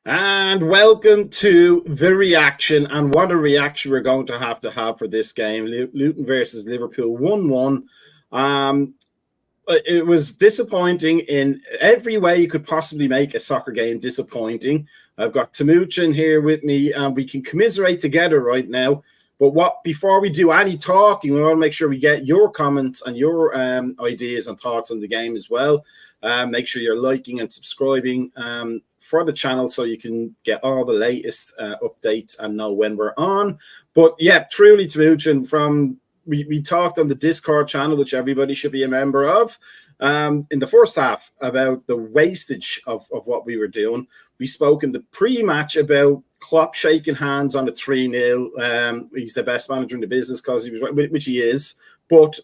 And welcome to the reaction. And what a reaction we're going to have for this game. Luton versus Liverpool 1-1. Um, it was disappointing in every way you could possibly make a soccer game disappointing. I've got Tamuchin here with me, and we can commiserate together right now. But before we do any talking, we want to make sure we get your comments and your ideas and thoughts on the game as well. Make sure you're liking and subscribing for the channel so you can get all the latest updates and know when we're on. But yeah, truly, Tamuchin, we talked on the Discord channel, which everybody should be a member of, in the first half about the wastage of what we were doing. We spoke in the pre-match about Klopp shaking hands on a 3-0. He's the best manager in the business because he was right, which he is. But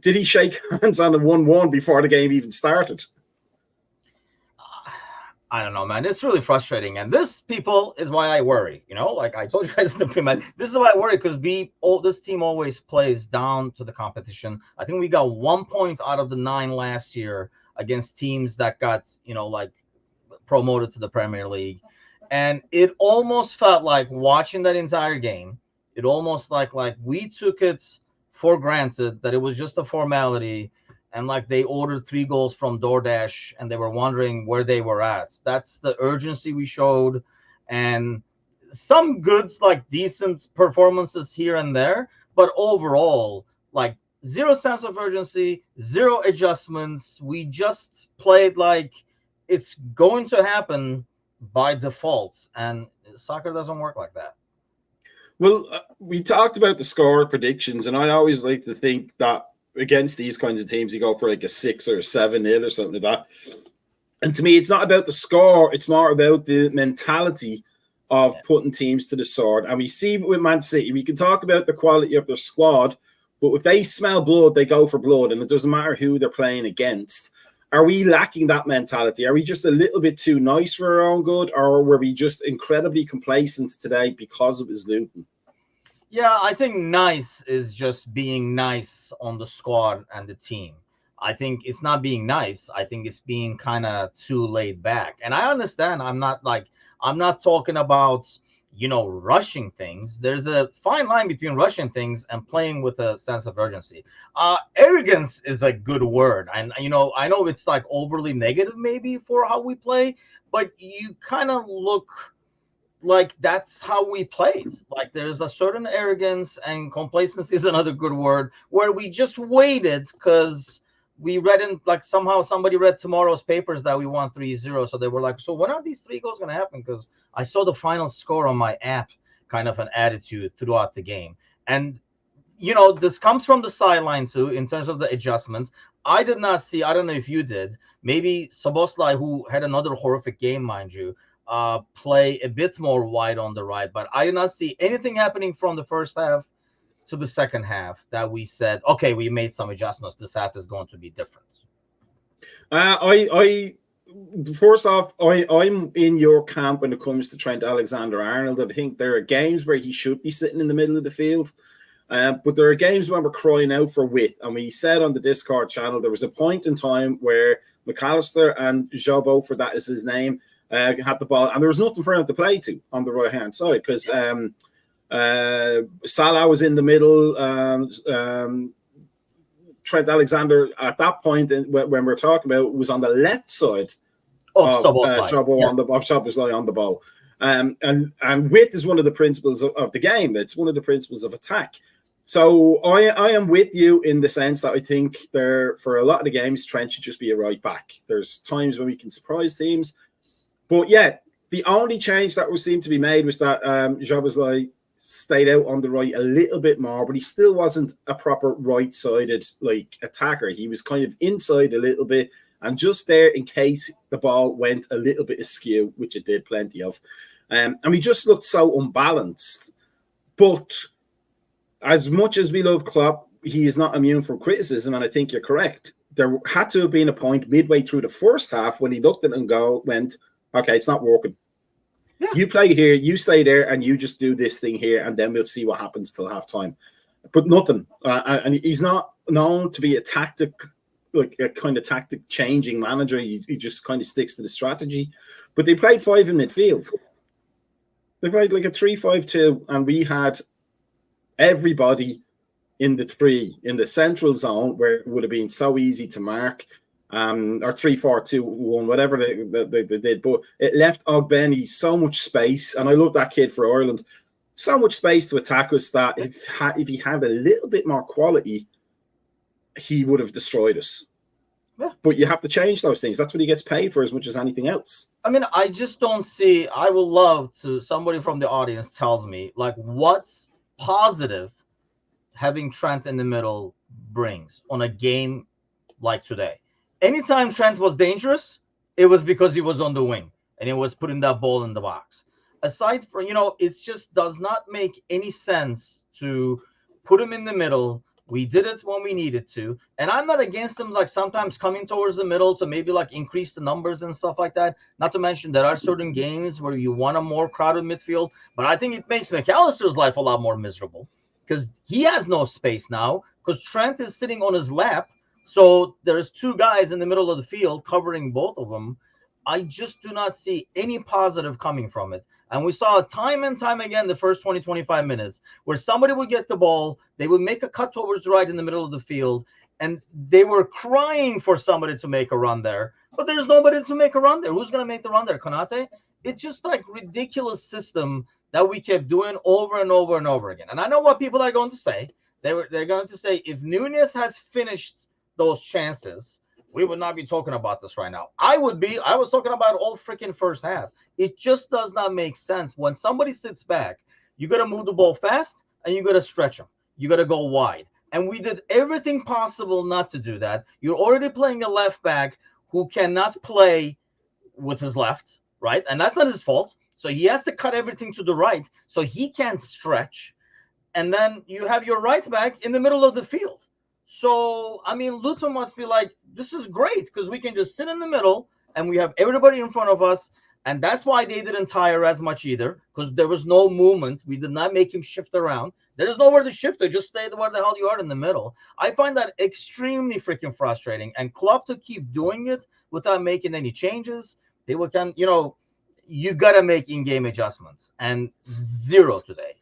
did he shake hands on the 1-1 before the game even started? I don't know, man. It's really frustrating. And this, people, is why I worry. You know, like I told you guys in the pre-match, this is why I worry, because this team always plays down to the competition. I think we got 1 point out of the 9 last year against teams that got, like promoted to the Premier League. And it almost felt like watching that entire game, it almost like we took it for granted that it was just a formality, and like they ordered 3 goals from DoorDash and they were wondering where they were at. That's the urgency we showed, and some goods, like decent performances here and there, but overall, like zero sense of urgency, zero adjustments. We just played like it's going to happen by default, and soccer doesn't work like that. Well, we talked about the score predictions, and I always like to think that against these kinds of teams, you go for like a 6 or 7-0 or something like that. And to me, it's not about the score; it's more about the mentality of putting teams to the sword. And we see with Man City, we can talk about the quality of their squad, but if they smell blood, they go for blood, and it doesn't matter who they're playing against. Are we lacking that mentality? Are we just a little bit too nice for our own good, or were we just incredibly complacent today because it was Luton? Yeah, I think nice is just being nice on the squad and the team. I think it's not being nice. I think it's being kind of too laid back. And I understand. I'm not talking about, rushing things. There's a fine line between rushing things and playing with a sense of urgency. Arrogance is a good word. And, I know it's like overly negative maybe for how we play, but you kind of look like that's how we played. Like there's a certain arrogance, and complacency is another good word, where we just waited because we read in, like somehow somebody read tomorrow's papers that we won 3-0. So they were like, so when are these 3 goals going to happen? Because I saw the final score on my app, kind of an attitude throughout the game. And, this comes from the sideline too, in terms of the adjustments. I did not see, I don't know if you did, maybe Soboslai, who had another horrific game, mind you, play a bit more wide on the right, but I did not see anything happening from the first half to the second half that we said, okay, we made some adjustments. This half is going to be different. First off, I'm in your camp when it comes to Trent Alexander-Arnold. I think there are games where he should be sitting in the middle of the field. But there are games when we're crying out for width. And we said on the Discord channel, there was a point in time where McAllister and Jobo, for that is his name, had the ball, and there was nothing for him to play to on the right-hand side because Salah was in the middle. Trent Alexander, at that point, when we're talking about, was on the left side of Szoboszlai on the ball. And width is one of the principles of the game. It's one of the principles of attack. So I am with you in the sense that I think for a lot of the games, Trent should just be a right back. There's times when we can surprise teams. But yeah, the only change that seemed to be made was that Szoboszlai stayed out on the right a little bit more, but he still wasn't a proper right-sided attacker. He was kind of inside a little bit and just there in case the ball went a little bit askew, which it did plenty of. And we just looked so unbalanced. But as much as we love Klopp, he is not immune from criticism, and I think you're correct. There had to have been a point midway through the first half when he looked at it and went, okay, it's not working. Yeah. You play here, you stay there, and you just do this thing here, and then we'll see what happens till halftime. But nothing. And he's not known to be a like a kind of tactic changing manager. He just kind of sticks to the strategy. But they played 5 in midfield. They played like a 3-5-2, and we had everybody in the 3 in the central zone where it would have been so easy to mark, or 3-4-2-1, whatever they did. But it left Ogbeni so much space, and I love that kid for Ireland. So much space to attack us that if he had a little bit more quality, he would have destroyed us. Yeah. But you have to change those things. That's what he gets paid for as much as anything else. I mean, I just don't see. I would love to. Somebody from the audience tells me like what's positive having Trent in the middle brings on a game like today. Anytime Trent was dangerous, it was because he was on the wing and he was putting that ball in the box. Aside from, it just does not make any sense to put him in the middle. We did it when we needed to. And I'm not against him, like sometimes coming towards the middle to maybe like increase the numbers and stuff like that. Not to mention there are certain games where you want a more crowded midfield. But I think it makes McAllister's life a lot more miserable because he has no space now because Trent is sitting on his lap. So there's 2 guys in the middle of the field covering both of them. I just do not see any positive coming from it. And we saw time and time again the first 20, 25 minutes where somebody would get the ball, they would make a cut towards the right in the middle of the field, and they were crying for somebody to make a run there. But there's nobody to make a run there. Who's going to make the run there? Konate? It's just like ridiculous system that we kept doing over and over and over again. And I know what people are going to say. They're going to say if Núñez has finished those chances, we would not be talking about this right now. I would be. I was talking about all freaking first half. It just does not make sense. When somebody sits back, you got to move the ball fast and you got to stretch them. You got to go wide. And we did everything possible not to do that. You're already playing a left back who cannot play with his left, right? And that's not his fault. So he has to cut everything to the right so he can't stretch. And then you have your right back in the middle of the field. So, I mean, Luton must be like, this is great because we can just sit in the middle and we have everybody in front of us. And that's why they didn't tire as much either because there was no movement. We did not make him shift around. There's nowhere to shift. They just stay where the hell you are in the middle. I find that extremely freaking frustrating. And Klopp to keep doing it without making any changes, they will you got to make in-game adjustments. And 0 today.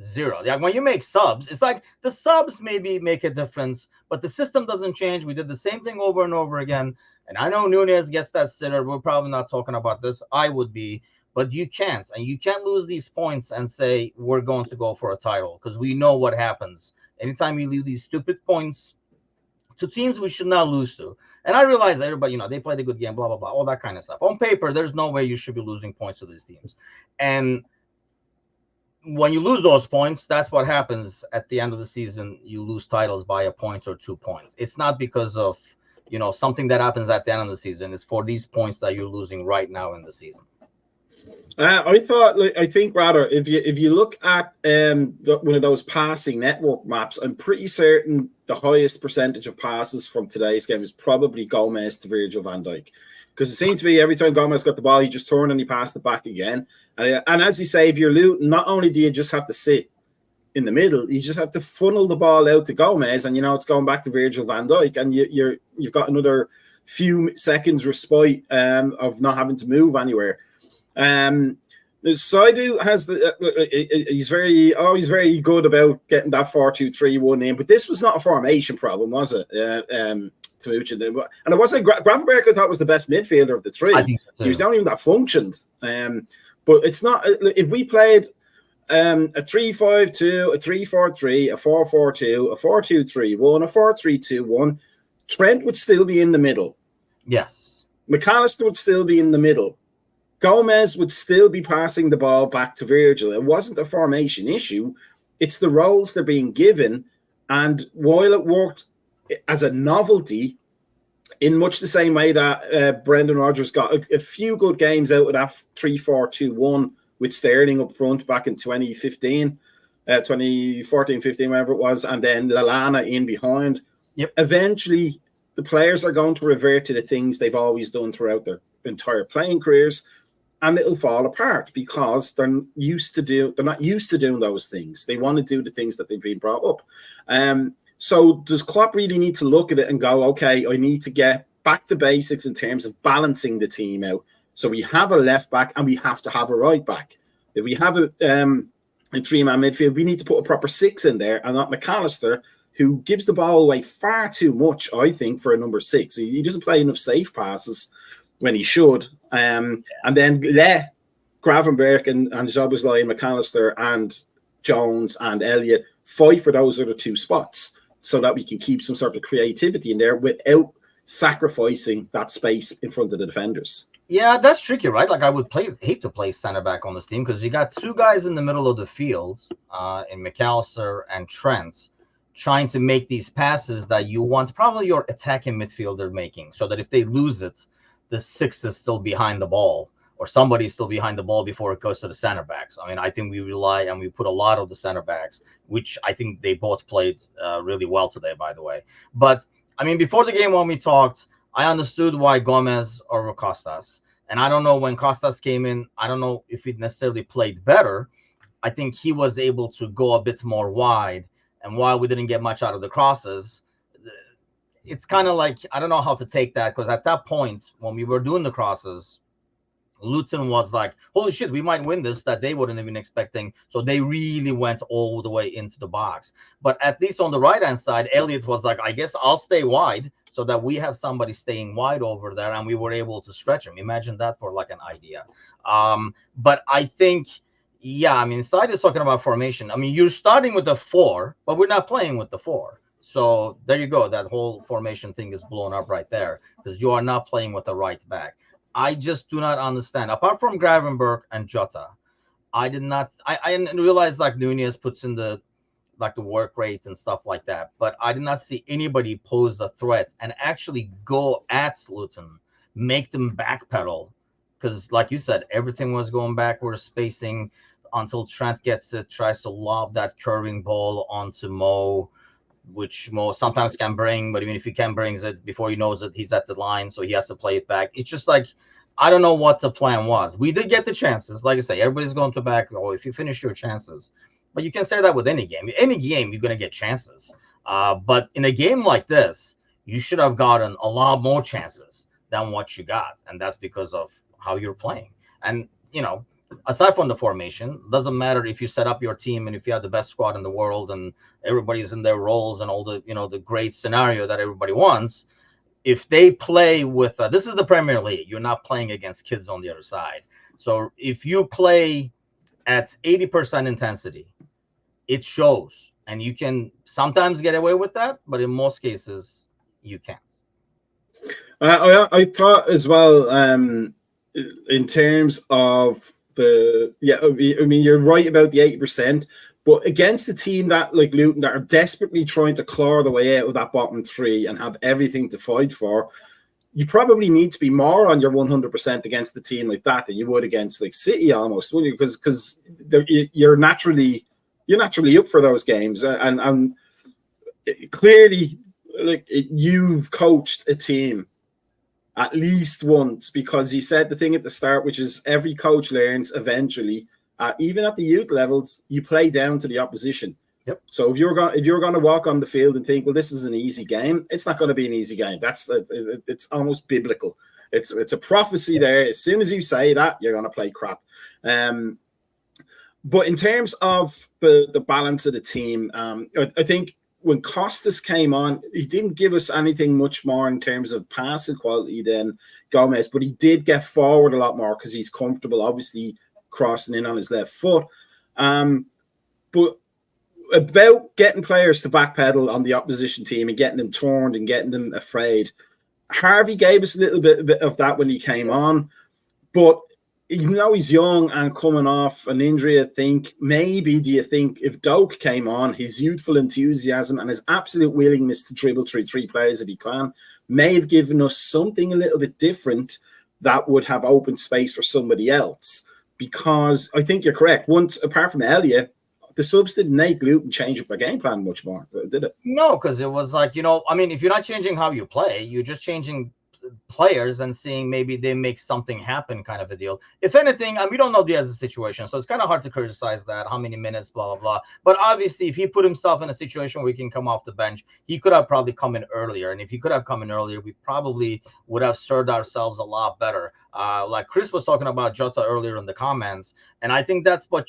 0. Like when you make subs, it's like the subs maybe make a difference, but the system doesn't change. We did the same thing over and over again. And I know Núñez gets that sitter. We're probably not talking about this. I would be, but you can't. And you can't lose these points and say we're going to go for a title because we know what happens. Anytime you lose these stupid points to teams we should not lose to. And I realize everybody, they played a good game, blah, blah, blah, all that kind of stuff. On paper, there's no way you should be losing points to these teams. And when you lose those points, that's what happens at the end of the season. You lose titles by a point or 2 points. It's not because of, something that happens at the end of the season. It's for these points that you're losing right now in the season. I think rather if you look at one of those passing network maps, I'm pretty certain the highest percentage of passes from today's game is probably Gomez to Virgil van Dijk. Because it seemed to be every time Gomez got the ball, he just turned and he passed it back again. And as you say, if you're Luton, not only do you just have to sit in the middle, you just have to funnel the ball out to Gomez, and it's going back to Virgil van Dijk, and you've got another few seconds respite of not having to move anywhere. Saidu has he's always very good about getting that 4-2-3-1 in, but this was not a formation problem, was it? And it wasn't Gravenberg. I thought was the best midfielder of the 3. I think so too. He was the only one that functioned. But it's not. If we played a 3-5-2, a 3-4-3, a 4-4-2, a 4-2-3-1, a 4-3-2-1, Trent would still be in the middle. Yes. McAllister would still be in the middle. Gomez would still be passing the ball back to Virgil. It wasn't a formation issue. It's the roles they're being given. And while it worked as a novelty, in much the same way that Brendan Rodgers got a few good games out of that 3-4-2-1 with Sterling up front back in 2014, 15, whatever it was, and then Lallana in behind. Yep. Eventually, the players are going to revert to the things they've always done throughout their entire playing careers, and it'll fall apart because they're not used to doing those things. They want to do the things that they've been brought up. So does Klopp really need to look at it and go, okay, I need to get back to basics in terms of balancing the team out? So we have a left back and we have to have a right back. If we have a three-man midfield, we need to put a proper 6 in there and not McAllister, who gives the ball away far too much, I think, for a number 6. He doesn't play enough safe passes when he should. And then let Gravenberch and Szoboszlai and McAllister and Jones and Elliott fight for those other 2 spots so that we can keep some sort of creativity in there without sacrificing that space in front of the defenders. Yeah, that's tricky, right? Like I would hate to play center back on this team because you got 2 guys in the middle of the field in McAllister and Trent trying to make these passes that you want probably your attacking midfielder making, so that if they lose it, the 6 is still behind the ball or somebody's still behind the ball before it goes to the center backs. I mean, I think we rely and we put a lot of the center backs, which I think they both played really well today, by the way. But I mean, before the game when we talked, I understood why Gomez over Costas. And I don't know when Costas came in, I don't know if he necessarily played better. I think he was able to go a bit more wide. And while we didn't get much out of the crosses, it's kind of like, I don't know how to take that, because at that point, when we were doing the crosses, Luton was like, holy shit, we might win this, that they wouldn't have been expecting. So they really went all the way into the box. But at least on the right-hand side, Elliott was like, I guess I'll stay wide so that we have somebody staying wide over there, and we were able to stretch him. Imagine that for like an idea. But I think, yeah, I mean, Side is talking about formation. I mean, you're starting with the 4, but we're not playing with the 4. So there you go. That whole formation thing is blown up right there because you are not playing with the right back. I just do not understand. Apart from Gravenberch and Jota, I didn't realize like Nunez puts in the work rates and stuff like that, but I did not see anybody pose a threat and actually go at Luton, make them backpedal. Because like you said, everything was going backwards, spacing until Trent gets it, tries to lob that curving ball onto Mo, which Mo sometimes can bring, but even if he can brings it before he knows it, he's at the line, so he has to play it back. It's just like, I don't know what the plan was. We did get the chances. Like I say, everybody's going to back, oh, if you finish your chances. But you can say that with any game. Any game, you're going to get chances. But in a game like this, you should have gotten a lot more chances than what you got. And that's because of how you're playing. And, you know, aside from the formation, doesn't matter if you set up your team and if you have the best squad in the world and everybody's in their roles and all the, you know, the great scenario that everybody wants. If they play with, this is the Premier League, you're not playing against kids on the other side. So if you play at 80% intensity, it shows. And you can sometimes get away with that, but in most cases, you can't. I thought as well, in terms of I mean, you're right about the 80%, but against a team that like Luton that are desperately trying to claw their way out of that bottom 3 and have everything to fight for, you probably need to be more on your 100% against the team like that than you would against like City almost, wouldn't you? Because you're naturally up for those games, and clearly, like you've coached a team at least once, because you said the thing at the start, which is every coach learns eventually. Even at the youth levels, you play down to the opposition. Yep. So if you're going to walk on the field and think, well, this is an easy game, it's not going to be an easy game. It's almost biblical. It's a prophecy there. As soon as you say that, you're going to play crap. But in terms of the balance of the team, I think when Costas came on, he didn't give us anything much more in terms of passing quality than Gomez, but he did get forward a lot more because he's comfortable, obviously, crossing in on his left foot. But about getting players to backpedal on the opposition team and getting them turned and getting them afraid, Harvey gave us a little bit of that when he came on, but even though he's young and coming off an injury, I think maybe, do you think if Doak came on, his youthful enthusiasm and his absolute willingness to dribble through 3 players if he can may have given us something a little bit different that would have opened space for somebody else? Because I think you're correct. Once, apart from Elliott, the subs didn't make Luton change up their game plan much more, did it? No, because it was like, you know, I mean, if you're not changing how you play, you're just changing players and seeing maybe they make something happen, kind of a deal. If anything, we don't know Diaz's situation, so it's kind of hard to criticize that, how many minutes, blah, blah, blah. But obviously, if he put himself in a situation where he can come off the bench, he could have probably come in earlier. And if he could have come in earlier, we probably would have served ourselves a lot better. Like Chris was talking about Jota earlier in the comments, and I think that's what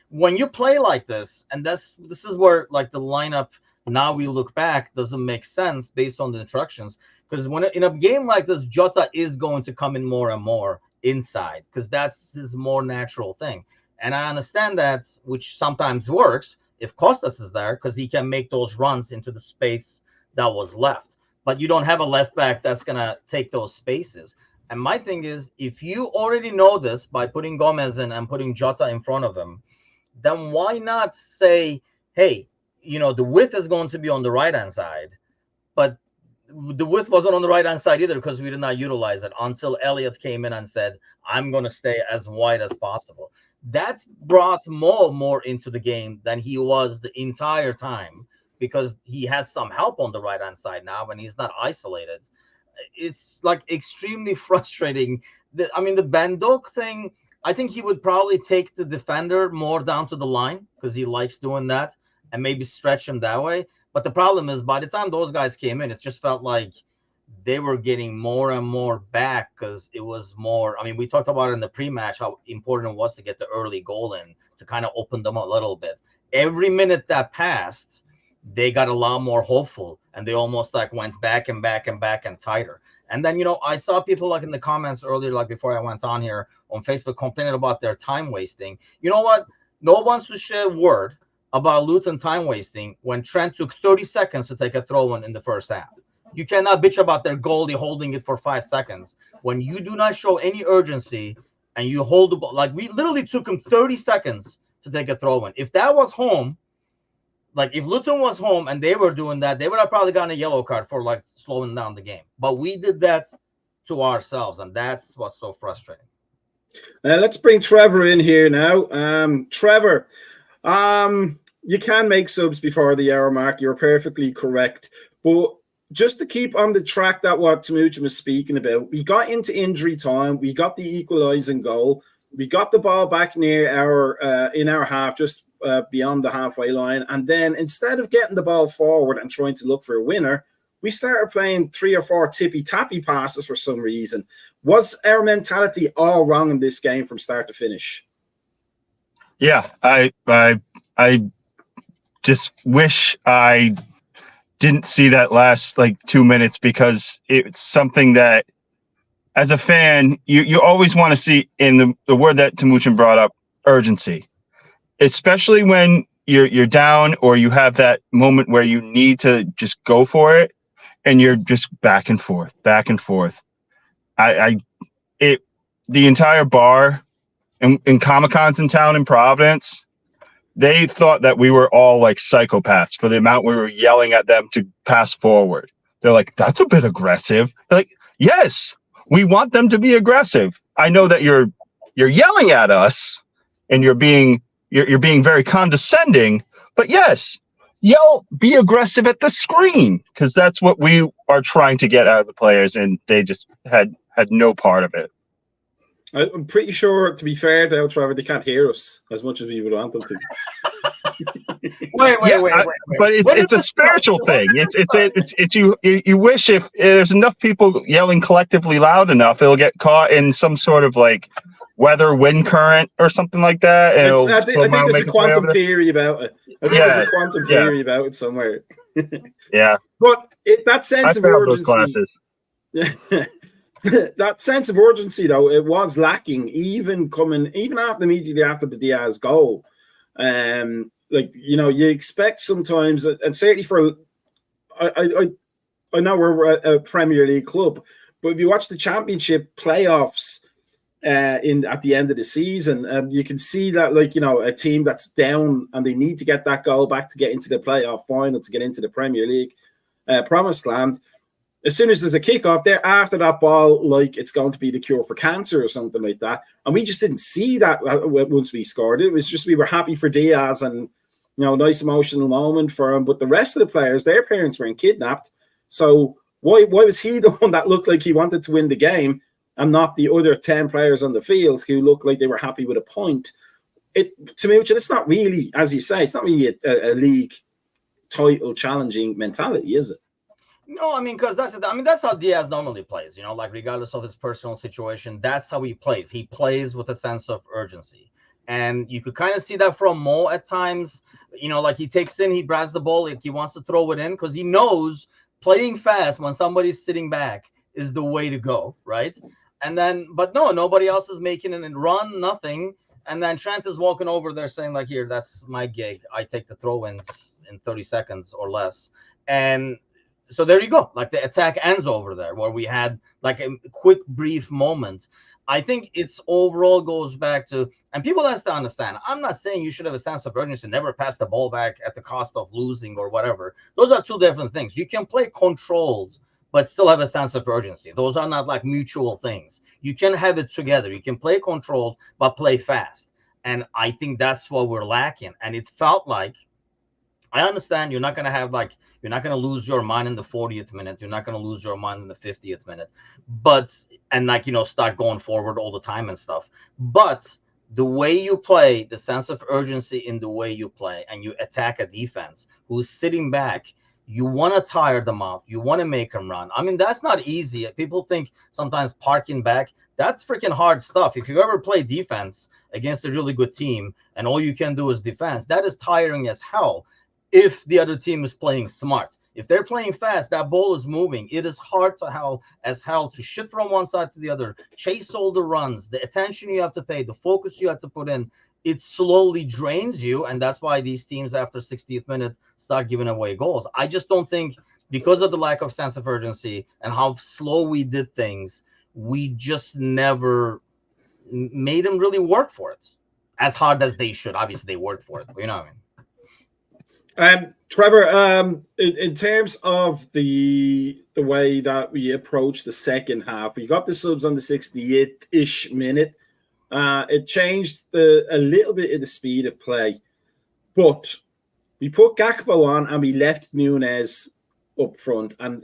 when you play like this, and this is where like the lineup, now we look back, doesn't make sense based on the instructions. Because when in a game like this, Jota is going to come in more and more inside because that's his more natural thing. And I understand that, which sometimes works if Costas is there because he can make those runs into the space that was left. But you don't have a left back that's going to take those spaces. And my thing is, if you already know this by putting Gomez in and putting Jota in front of him, then why not say, hey, the width is going to be on the right-hand side, but the width wasn't on the right-hand side either because we did not utilize it until Elliott came in and said, I'm going to stay as wide as possible. That brought more into the game than he was the entire time because he has some help on the right-hand side now and he's not isolated. It's like extremely frustrating. The Bandok thing, I think he would probably take the defender more down to the line because he likes doing that and maybe stretch him that way. But the problem is, by the time those guys came in, it just felt like they were getting more and more back because it was more. We talked about it in the pre-match how important it was to get the early goal in to kind of open them a little bit. Every minute that passed, they got a lot more hopeful and they almost like went back and back and back and tighter. And then, I saw people like in the comments earlier, like before I went on here on Facebook, complaining about their time wasting. You know what? No one should share a word about Luton time wasting when Trent took 30 seconds to take a throw in the first half. You cannot bitch about their goalie holding it for 5 seconds when you do not show any urgency and you hold the ball. Like we literally took him 30 seconds to take a throw in. If that was home, like if Luton was home and they were doing that, they would have probably gotten a yellow card for like slowing down the game. But we did that to ourselves, and that's what's so frustrating. Let's bring Trevor in here now. Trevor, you can make subs before the hour mark. You're perfectly correct. But just to keep on the track that what Timuchin was speaking about, we got into injury time. We got the equalising goal. We got the ball back near in our half, just beyond the halfway line. And then instead of getting the ball forward and trying to look for a winner, we started playing 3 or 4 tippy-tappy passes for some reason. Was our mentality all wrong in this game from start to finish? Yeah, I just wish I didn't see that last 2 minutes because it's something that, as a fan, you always want to see in the word that Timuchin brought up, urgency, especially when you're down or you have that moment where you need to just go for it and you're just back and forth. The entire bar in Comic-Cons in town in Providence, they thought that we were all like psychopaths for the amount we were yelling at them to pass forward. They're like, that's a bit aggressive. They're like, yes, we want them to be aggressive. I know that you're yelling at us and you're being very condescending, but yes, be aggressive at the screen because that's what we are trying to get out of the players, and they just had no part of it. I'm pretty sure, to be fair, though, Trevor, they can't hear us as much as we would want them to. Wait. But it's a spiritual thing. It's you wish if there's enough people yelling collectively loud enough, it'll get caught in some sort of weather wind current or something like that. I think there's a quantum theory about it. There's a quantum theory about it somewhere. Yeah. But that sense of urgency. That sense of urgency, though, it was lacking even immediately after the Diaz goal. You expect sometimes, and certainly for I know we're a Premier League club, but if you watch the Championship playoffs at the end of the season, you can see that a team that's down and they need to get that goal back to get into the playoff final, to get into the Premier League promised land. As soon as there's a kickoff, they're after that ball like it's going to be the cure for cancer or something like that. And we just didn't see that once we scored. It was just we were happy for Diaz and, nice emotional moment for him. But the rest of the players, their parents weren't kidnapped. So Why was he the one that looked like he wanted to win the game and not the other 10 players on the field who looked like they were happy with a point? To me, it's not really, as you say, it's not really a league title challenging mentality, is it? No, I mean, because that's how Diaz normally plays, you know, like regardless of his personal situation, that's how he plays. He plays with a sense of urgency. And you could kind of see that from Mo at times, you know, like he grabs the ball, like he wants to throw it in because he knows playing fast when somebody's sitting back is the way to go, right? And then, but no, nobody else is making it and run, nothing. And then Trent is walking over there saying, like, here, that's my gig. I take the throw-ins in 30 seconds or less. And so there you go. Like the attack ends over there where we had like a quick, brief moment. I think it's overall goes back to, and people have to understand, I'm not saying you should have a sense of urgency, never pass the ball back at the cost of losing or whatever. Those are two different things. You can play controlled, but still have a sense of urgency. Those are not like mutual things. You can have it together. You can play controlled, but play fast. And I think that's what we're lacking. And it felt like, I understand you're not going to have like, you're not going to lose your mind in the 40th minute. You're not going to lose your mind in the 50th minute. But, and like, you know, start going forward all the time and stuff. But the way you play, the sense of urgency in the way you play, and you attack a defense who's sitting back, you want to tire them out. You want to make them run. I mean, that's not easy. People think sometimes parking back, that's freaking hard stuff. If you ever play defense against a really good team and all you can do is defense, that is tiring as hell. If the other team is playing smart, if they're playing fast, that ball is moving. It is hard to hell to shift from one side to the other, chase all the runs, the attention you have to pay, the focus you have to put in. It slowly drains you, and that's why these teams after 60th minute start giving away goals. I just don't think, because of the lack of sense of urgency and how slow we did things, we just never made them really work for it as hard as they should. Obviously, they worked for it, but you know what I mean. Trevor, in terms of the way that we approach the second half, we got the subs on the 68th-ish minute. It changed a little bit of the speed of play, but we put Gakpo on and we left Nunez up front. And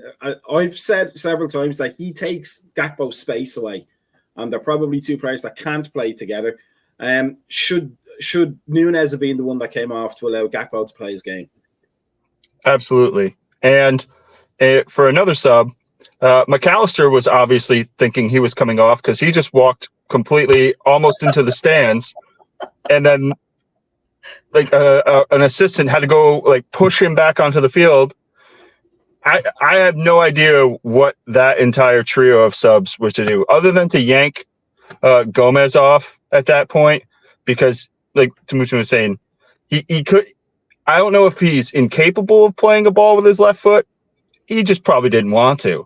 I've said several times that he takes Gakpo's space away, and they're probably two players that can't play together. Should Nunez have been the one that came off to allow Gakpo to play his game? Absolutely. And for another sub, McAllister was obviously thinking he was coming off because he just walked completely almost into the stands. And then like an assistant had to go like push him back onto the field. I have no idea what that entire trio of subs were to do other than to yank Gomez off at that point, because like Timuchin was saying, he could, I don't know if he's incapable of playing a ball with his left foot. He just probably didn't want to.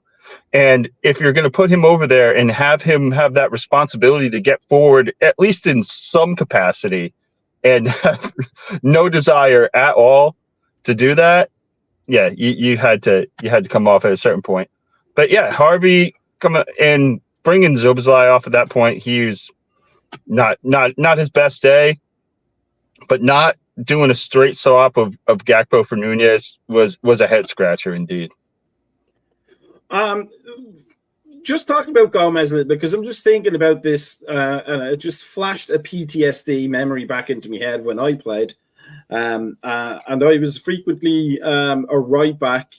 And if you're going to put him over there and have him have that responsibility to get forward, at least in some capacity, and have no desire at all to do that, yeah, you had to come off at a certain point. But yeah, Harvey coming and bringing Szoboszlai off at that point, he was not his best day, but not doing a straight swap of Gakpo for Nunez was a head scratcher indeed. Just talking about Gomez, because I'm just thinking about this, and it just flashed a PTSD memory back into my head when I played. And I was frequently a right back.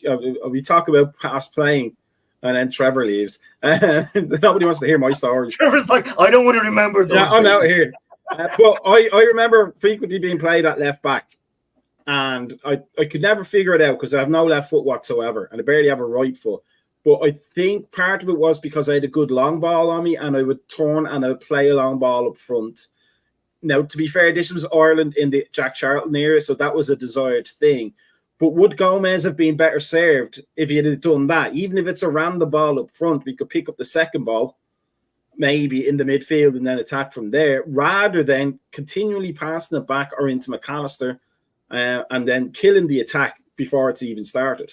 We talk about past playing, and then Trevor leaves. Nobody wants to hear my story. Trevor's like, I don't want to remember those. Yeah, I'm out here. But I remember frequently being played at left back, and I could never figure it out because I have no left foot whatsoever, and I barely have a right foot. But I think part of it was because I had a good long ball on me, and I would turn and I would play a long ball up front. Now, to be fair, this was Ireland in the Jack Charlton era, so that was a desired thing. But would Gomez have been better served if he had done that? Even if it's a random ball up front, we could pick up the second ball, maybe in the midfield, and then attack from there, rather than continually passing it back or into McAllister and then killing the attack before it's even started.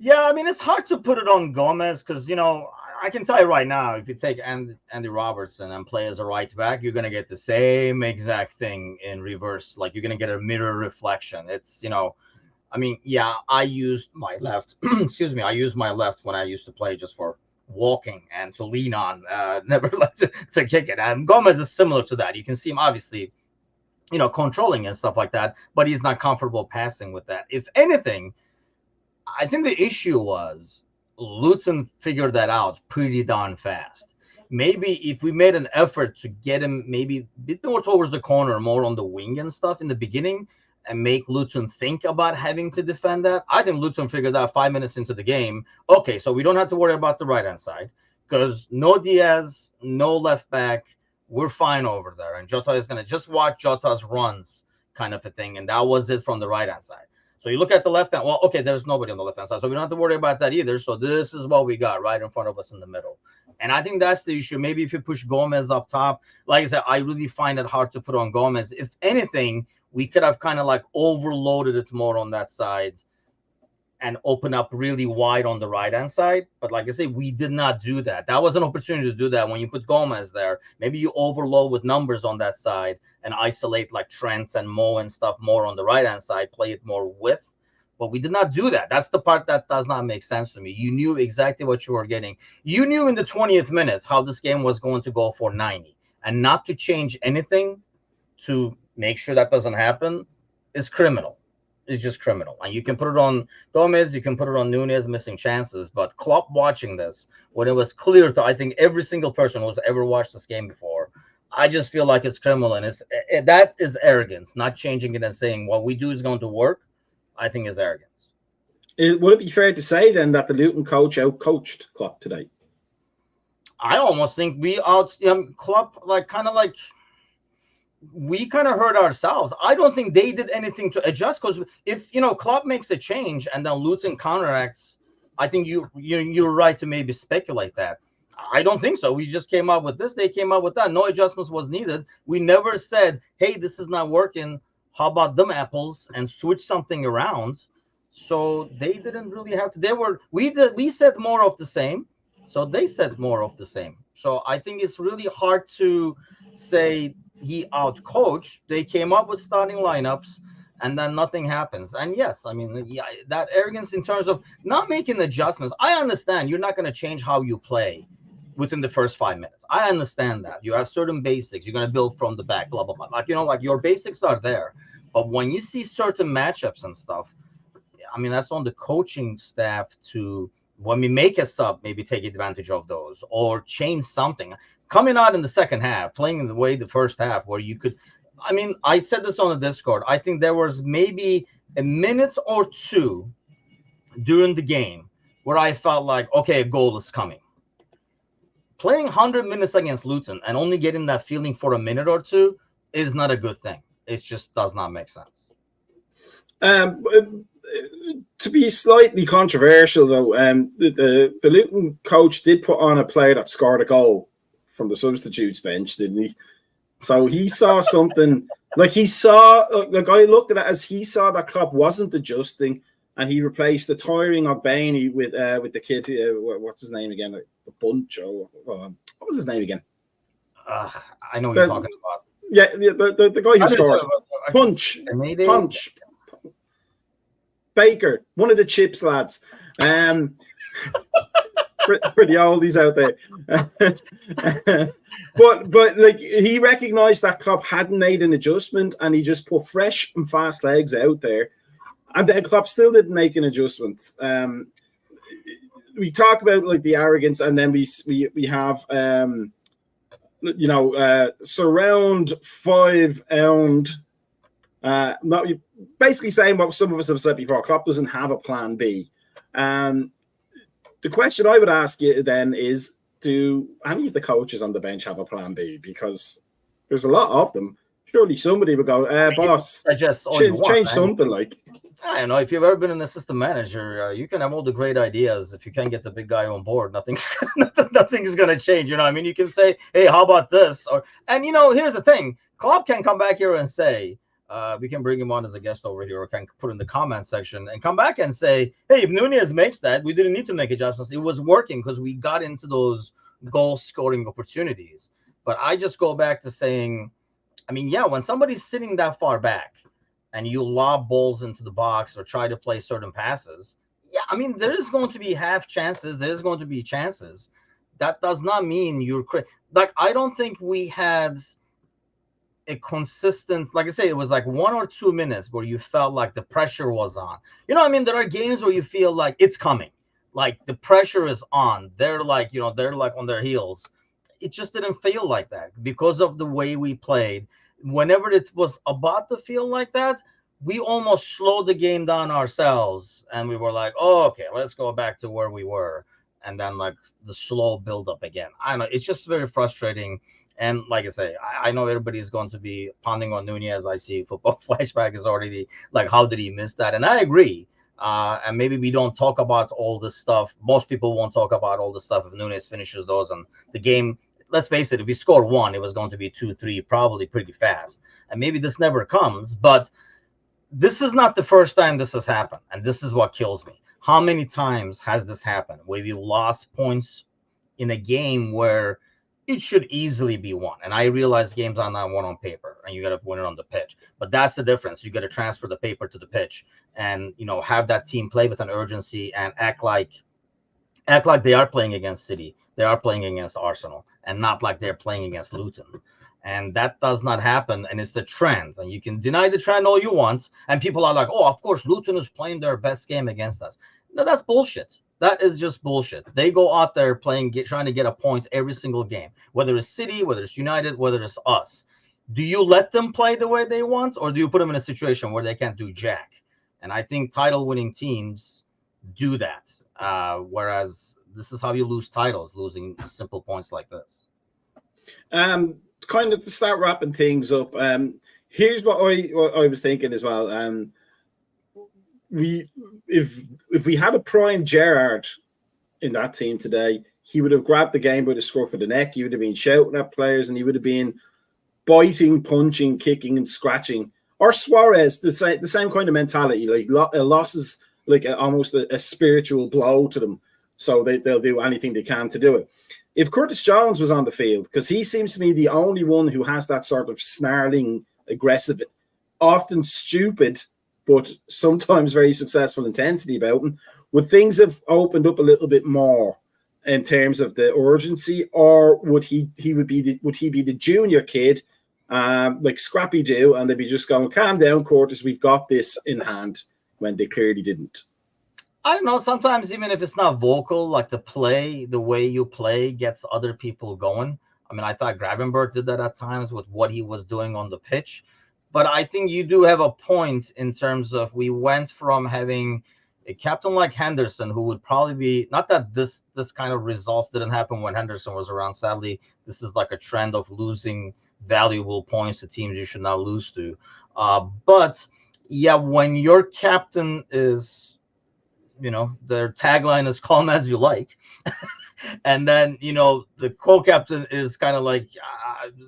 Yeah, I mean, it's hard to put it on Gomez because, you know, I can tell you right now, if you take Andy Robertson and play as a right back, you're going to get the same exact thing in reverse. Like, you're going to get a mirror reflection. It's, you know, I mean, yeah, I used my left. Excuse me. I used my left when I used to play just for walking and to lean on, never like to kick it. And Gomez is similar to that. You can see him obviously, controlling and stuff like that, but he's not comfortable passing with that. If anything, I think the issue was Luton figured that out pretty darn fast. Maybe if we made an effort to get him maybe a bit more towards the corner, more on the wing and stuff in the beginning, and make Luton think about having to defend that, I think Luton figured out 5 minutes into the game, okay, so we don't have to worry about the right-hand side because no Diaz, no left back, we're fine over there. And Jota is going to just watch Jota's runs kind of a thing. And that was it from the right-hand side. So you look at the left hand. Well, okay, there's nobody on the left-hand side. So we don't have to worry about that either. So this is what we got right in front of us in the middle. And I think that's the issue. Maybe if you push Gomez up top, like I said, I really find it hard to put on Gomez. If anything, we could have kind of like overloaded it more on that side and open up really wide on the right-hand side. But like I say, we did not do that. That was an opportunity to do that when you put Gomez there. Maybe you overload with numbers on that side and isolate like Trent and Mo and stuff more on the right-hand side, play it more width. But we did not do that. That's the part that does not make sense to me. You knew exactly what you were getting. You knew in the 20th minute how this game was going to go for 90. And not to change anything to make sure that doesn't happen is criminal. It's just criminal. And you can put it on Gomez, you can put it on Nunez missing chances. But Klopp watching this, when it was clear to, I think, every single person who's ever watched this game before, I just feel like it's criminal. And that is arrogance, not changing it and saying what we do is going to work, I think is arrogance. Would it be fair to say then that the Luton coach out-coached Klopp today? I almost think we Klopp, we kind of hurt ourselves. I don't think they did anything to adjust because if Klopp makes a change and then Luton counteracts, I think you're right to maybe speculate that. I don't think so. We just came up with this. They came up with that. No adjustments was needed. We never said, "Hey, this is not working. How about them apples?" and switch something around. So they didn't really have to. We said more of the same. So they said more of the same. So I think it's really hard to say he out-coached. They came up with starting lineups, and then nothing happens. And yes, I mean, yeah, that arrogance in terms of not making adjustments. I understand you're not going to change how you play within the first 5 minutes. I understand that. You have certain basics. You're going to build from the back, blah, blah, blah. Like your basics are there. But when you see certain matchups and stuff, I mean, that's on the coaching staff to, when we make a sub, maybe take advantage of those or change something. Coming out in the second half, playing in the way the first half where you could, I mean, I said this on the Discord. I think there was maybe a minute or two during the game where I felt like, okay, a goal is coming. Playing 100 minutes against Luton and only getting that feeling for a minute or two is not a good thing. It just does not make sense. To be slightly controversial, though, the Luton coach did put on a player that scored a goal from the substitutes bench, didn't he? So he saw something, I looked at it as he saw that Klopp wasn't adjusting, and he replaced the tiring Ogbeni with the kid, what's his name again? The Bunch, or what was his name again? I know what you're talking about. Yeah, the guy who scored. Punch. Baker, one of the Chips lads. Pretty oldies out there. but like he recognized that Klopp hadn't made an adjustment and he just put fresh and fast legs out there. And then Klopp still didn't make an adjustment. We talk about like the arrogance, and then we have surround 5 owned. Not basically saying what some of us have said before. Klopp doesn't have a plan B. The question I would ask you then is, do any of the coaches on the bench have a plan B? Because there's a lot of them. Surely somebody would go, boss, change something like. I don't know. If you've ever been an assistant manager, you can have all the great ideas. If you can't get the big guy on board, nothing's going to change. You know what I mean? You can say, hey, how about this? And here's the thing. Klopp can come back here and say, we can bring him on as a guest over here, or can put in the comment section and come back and say, hey, if Nunez makes that, we didn't need to make adjustments. It was working because we got into those goal-scoring opportunities. But I just go back to saying, I mean, yeah, when somebody's sitting that far back and you lob balls into the box or try to play certain passes, yeah, I mean, there is going to be half chances. There's going to be chances. That does not mean you're like, I don't think we had a consistent, like I say, it was like 1 or 2 minutes where you felt like the pressure was on. You know what I mean? There are games where you feel like it's coming, like the pressure is on. They're like, they're like on their heels. It just didn't feel like that because of the way we played. Whenever it was about to feel like that, we almost slowed the game down ourselves, and we were like, oh, okay, let's go back to where we were. And then like the slow build up again. I don't know. It's just very frustrating. And like I say, I know everybody's going to be pounding on Nunez. I see Football Flashback is already like, how did he miss that? And I agree. And maybe we don't talk about all this stuff. Most people won't talk about all the stuff if Nunez finishes those. And the game, let's face it, if we score 1, it was going to be 2-3, probably pretty fast. And maybe this never comes. But this is not the first time this has happened. And this is what kills me. How many times has this happened where you lost points in a game where it should easily be won? And I realize games are not won on paper, and you got to win it on the pitch. But that's the difference. You got to transfer the paper to the pitch, and have that team play with an urgency and act like they are playing against City, they are playing against Arsenal, and not like they're playing against Luton. And that does not happen, and it's a trend. And you can deny the trend all you want, and people are like, oh, of course, Luton is playing their best game against us. No, that's bullshit. That is just bullshit. They go out there trying to get a point every single game, whether it's City, whether it's United, whether it's us. Do you let them play the way they want, or do you put them in a situation where they can't do jack? And I think title-winning teams do that, whereas this is how you lose titles, losing simple points like this. Kind of to start wrapping things up, here's what I was thinking as well. If we had a prime Gerrard in that team today, he would have grabbed the game by the scruff of the neck. He would have been shouting at players, and he would have been biting, punching, kicking, and scratching. Or Suarez, the same kind of mentality. Like a loss is like almost a spiritual blow to them, so they'll do anything they can to do it. If Curtis Jones was on the field, because he seems to be the only one who has that sort of snarling, aggressive, often stupid, but sometimes very successful intensity about him, would things have opened up a little bit more in terms of the urgency, or would he be the junior kid, like Scrappy Doo, and they'd be just going, calm down, Curtis, we've got this in hand, when they clearly didn't? I don't know. Sometimes even if it's not vocal, like the way you play gets other people going. I mean, I thought Gravenberch did that at times with what he was doing on the pitch. But I think you do have a point in terms of we went from having a captain like Henderson, who would probably be, not that this kind of results didn't happen when Henderson was around. Sadly, this is like a trend of losing valuable points to teams you should not lose to. But yeah, when your captain is, their tagline is calm as you like. And then, the co-captain is kind of like,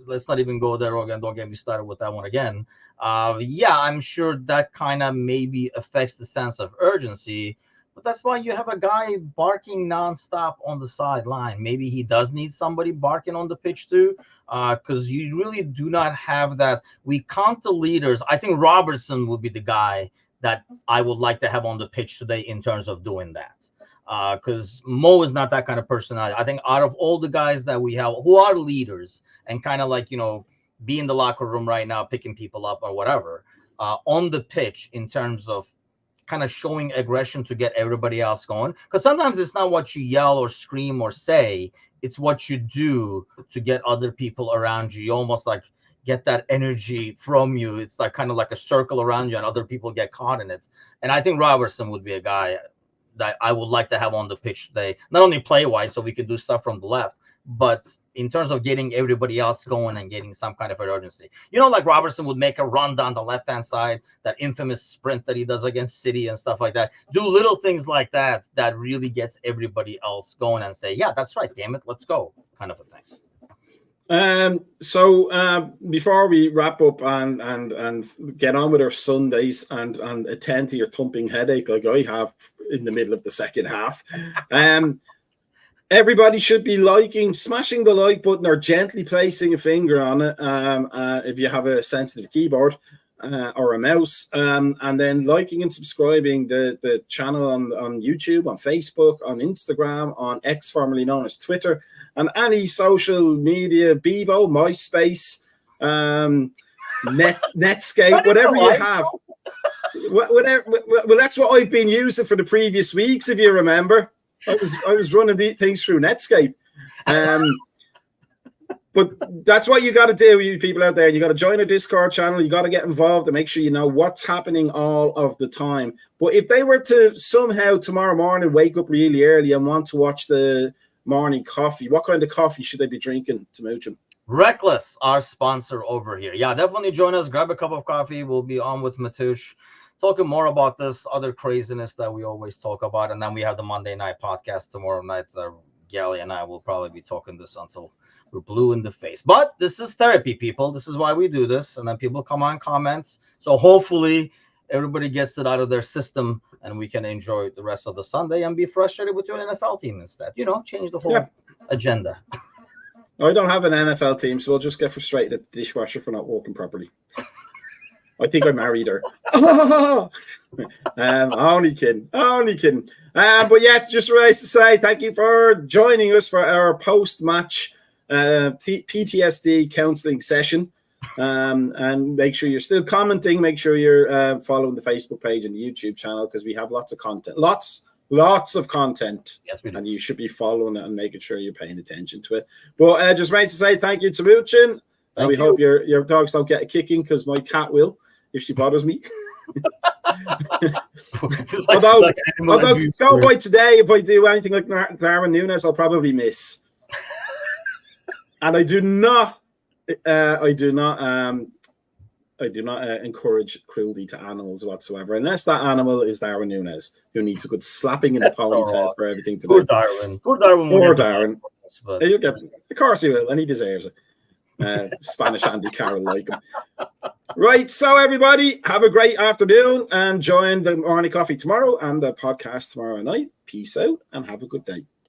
let's not even go there again. Don't get me started with that one again. Yeah, I'm sure that kind of maybe affects the sense of urgency. But that's why you have a guy barking nonstop on the sideline. Maybe he does need somebody barking on the pitch too, because you really do not have that. We count the leaders. I think Robertson would be the guy that I would like to have on the pitch today in terms of doing that. Because Mo is not that kind of personality. I think out of all the guys that we have who are leaders and kind of like, be in the locker room right now, picking people up or whatever, on the pitch in terms of kind of showing aggression to get everybody else going. Because sometimes it's not what you yell or scream or say, it's what you do to get other people around you. You almost like get that energy from you. It's like kind of like a circle around you and other people get caught in it. And I think Robertson would be a guy that I would like to have on the pitch today, not only play-wise, so we could do stuff from the left, but in terms of getting everybody else going and getting some kind of an urgency. Like Robertson would make a run down the left-hand side, that infamous sprint that he does against City and stuff like that. Do little things like that really gets everybody else going and say, yeah, that's right, damn it, let's go, kind of a thing. So before we wrap up and get on with our Sundays and attend to your thumping headache like I have in the middle of the second half, everybody should be smashing the like button or gently placing a finger on it if you have a sensitive keyboard. or a mouse, and then liking and subscribing the channel on YouTube, on Facebook, on Instagram, on X, formerly known as Twitter, and any social media, Bebo, MySpace, Netscape, whatever you have. Whatever, well, that's what I've been using for the previous weeks, if you remember. I was running these things through Netscape. But that's what you got to do, you people out there. You got to join a Discord channel. You got to get involved and make sure you know what's happening all of the time. But if they were to somehow tomorrow morning wake up really early and want to watch the morning coffee, what kind of coffee should they be drinking, Timuchin? Reckless, our sponsor over here. Yeah, definitely join us. Grab a cup of coffee. We'll be on with Matush, talking more about this other craziness that we always talk about. And then we have the Monday night podcast tomorrow night. Gally and I will probably be talking this until we're blue in the face. But this is therapy, people. This is why we do this. And then people come on comments. So hopefully everybody gets it out of their system and we can enjoy the rest of the Sunday and be frustrated with your NFL team instead. You know, change the whole agenda. I don't have an NFL team, so I'll just get frustrated at the dishwasher for not working properly. I think I married her. Only kidding. But yeah, just nice to say thank you for joining us for our post-match PTSD counseling session. And make sure you're still commenting. Make sure you're following the Facebook page and the YouTube channel because we have lots of content. Lots of content. Yes, we do. And you should be following it and making sure you're paying attention to it. But just nice to say thank you to Muchin. And we hope your dogs don't get a kicking because my cat will if she bothers me. Although go by today, if I do anything like Darwin Núñez, I'll probably miss. And I do not encourage cruelty to animals whatsoever, unless that animal is Darwin Núñez, who needs a good slapping in the ponytail for everything to do. Poor Darwin. But of course he will, and he deserves it. Spanish Andy Carroll like him. Right, so everybody, have a great afternoon and join the morning coffee tomorrow and the podcast tomorrow night. Peace out and have a good day.